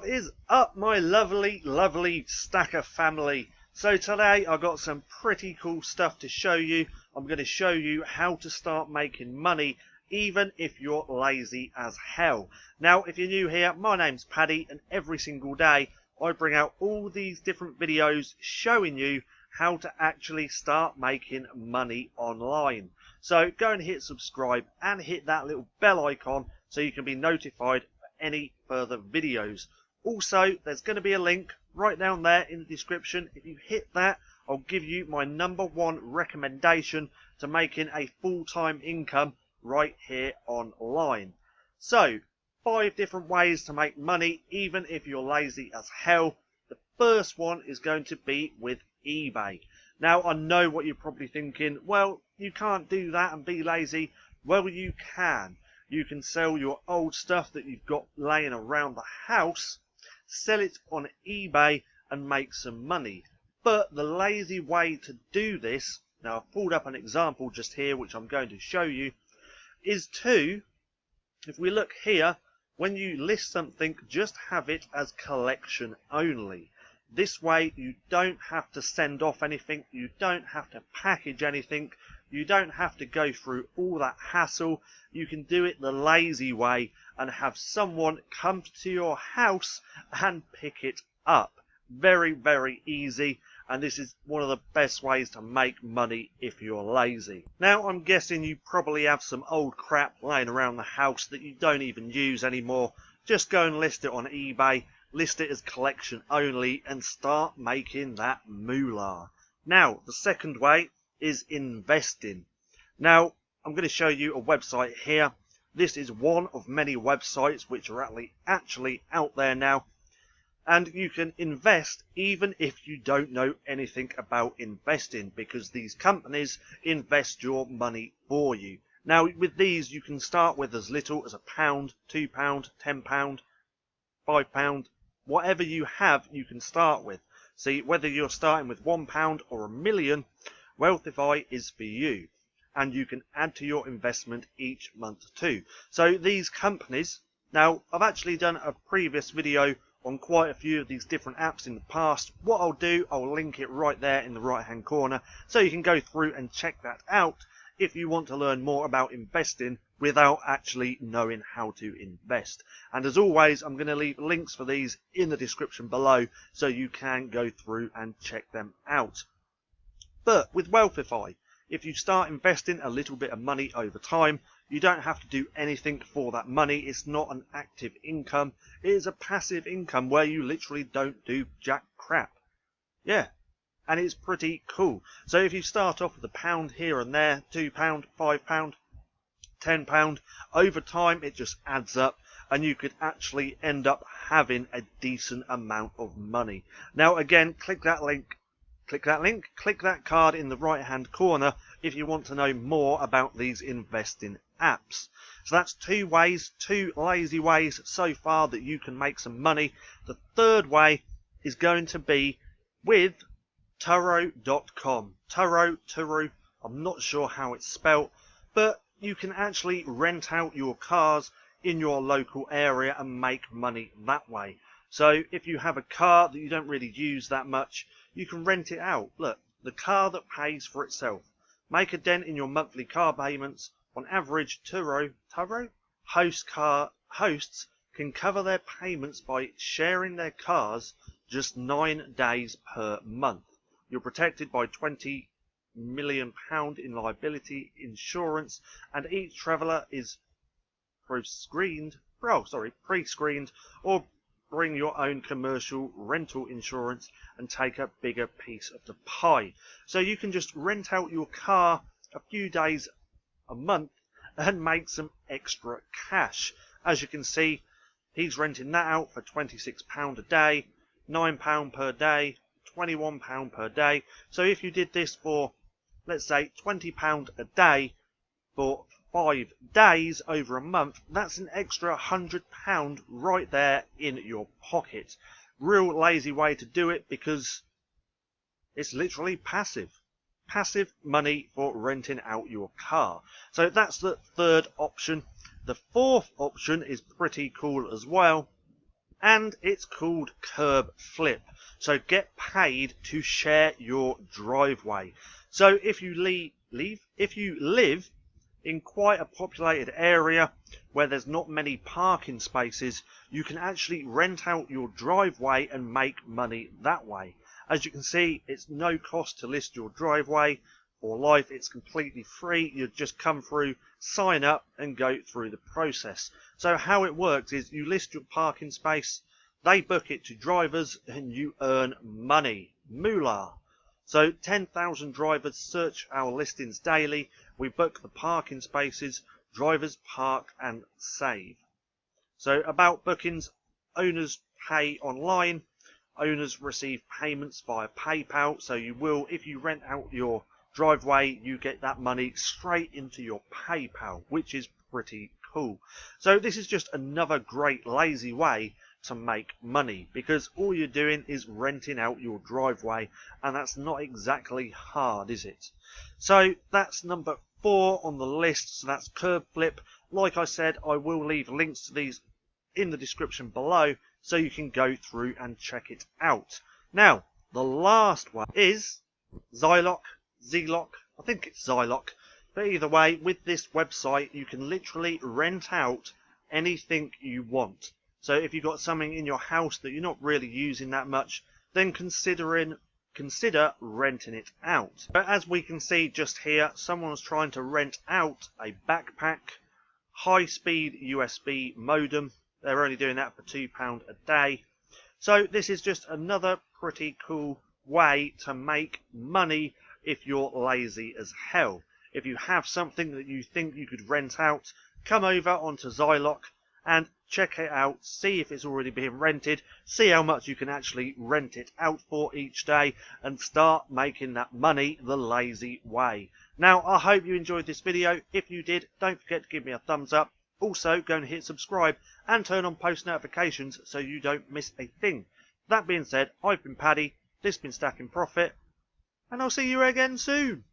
What is up, my lovely Stacker family? So today I got some pretty cool stuff to show you. I'm going to show you how to start making money even if you're lazy as hell. Now, if you're new here, my name's Paddy, and every single day I bring out all these different videos showing you how to actually start making money online. So go and hit subscribe and hit that little bell icon so you can be notified any further videos. Also, there's going to be a link right down there in the description. If you hit that, I'll give you my #1 recommendation to making a full-time income right here online. So, 5 different ways to make money even if you're lazy as hell. The first one is going to be with eBay. Now, I know what you're probably thinking, well, you can't do that and be lazy. Well, you can. You can sell your old stuff that you've got laying around the house, sell it on eBay and make some money. But the lazy way to do this, now I've pulled up an example just here which I'm going to show you, is to, if we look here, when you list something, just have it as collection only. This way you don't have to send off anything, you don't have to package anything, you don't have to go through all that hassle. You can do it the lazy way and have someone come to your house and pick it up. Very, very easy, and this is one of the best ways to make money if you're lazy. Now, I'm guessing you probably have some old crap laying around the house that you don't even use anymore. Just go and list it on eBay, list it as collection only, and start making that moolah. Now, the second way is investing. Now, I'm going to show you a website here. This is one of many websites which are actually out there now, and you can invest even if you don't know anything about investing, because these companies invest your money for you. Now, with these you can start with as little as £1, £2, £10, £5, whatever you have you can start with. See, whether you're starting with £1 or £1 million, Wealthify is for you, and you can add to your investment each month too. So these companies, now I've actually done a previous video on quite a few of these different apps in the past. What I'll do, I'll link it right there in the right hand corner so you can go through and check that out if you want to learn more about investing without actually knowing how to invest. And as always, I'm going to leave links for these in the description below so you can go through and check them out. But with Wealthify, if you start investing a little bit of money over time, you don't have to do anything for that money. It's not an active income. It is a passive income where you literally don't do jack crap. Yeah, and it's pretty cool. So if you start off with £1 here and there, £2, £5, £10, over time it just adds up, and you could actually end up having a decent amount of money. Now again, click that link, click that card in the right hand corner if you want to know more about these investing apps. So that's 2 ways, 2 lazy ways so far that you can make some money. The third way is going to be with Turo.com. Turo, I'm not sure how it's spelt, but you can actually rent out your cars in your local area and make money that way. So if you have a car that you don't really use that much, you can rent it out. Look, the car that pays for itself. Make a dent in your monthly car payments. On average, Turo hosts can cover their payments by sharing their cars just 9 days per month. You're protected by £20 million in liability insurance, and each traveller is pre-screened or bring your own commercial rental insurance and take a bigger piece of the pie. So you can just rent out your car a few days a month and make some extra cash. As you can see, he's renting that out for £26 a day, £9 per day, £21 per day. So if you did this for, let's say, £20 a day for 5 days over a month, that's an extra £100 right there in your pocket. Real lazy way to do it, because it's literally passive. Passive money for renting out your car. So that's the third option. The fourth option is pretty cool as well, and it's called curb flip. So get paid to share your driveway. So if you live in quite a populated area where there's not many parking spaces, you can actually rent out your driveway and make money that way. As you can see, it's no cost to list your driveway. For life, it's completely free. You just come through, sign up, and go through the process. So how it works is you list your parking space, they book it to drivers, and you earn money. Moolah. So 10,000 drivers search our listings daily. We book the parking spaces, drivers park and save. So about bookings, owners pay online. Owners receive payments via PayPal. So you will, if you rent out your driveway, you get that money straight into your PayPal, which is pretty cool. So this is just another great lazy way to make money, because all you're doing is renting out your driveway, and that's not exactly hard, is it? So that's number 4 on the list. So that's curb flip. Like I said, I will leave links to these in the description below so you can go through and check it out. Now the last one is Zillow. I think it's Zillow, but either way, with this website you can literally rent out anything you want. So if you've got something in your house that you're not really using that much, then consider renting it out. But as we can see just here, someone's trying to rent out a backpack, high-speed USB modem. They're only doing that for £2 a day. So this is just another pretty cool way to make money if you're lazy as hell. If you have something that you think you could rent out, come over onto Zillow and check it out, see if it's already being rented, see how much you can actually rent it out for each day, and start making that money the lazy way. Now, I hope you enjoyed this video. If you did, don't forget to give me a thumbs up. Also, go and hit subscribe and turn on post notifications so you don't miss a thing. That being said, I've been Paddy, this has been Stacking Profit, and I'll see you again soon.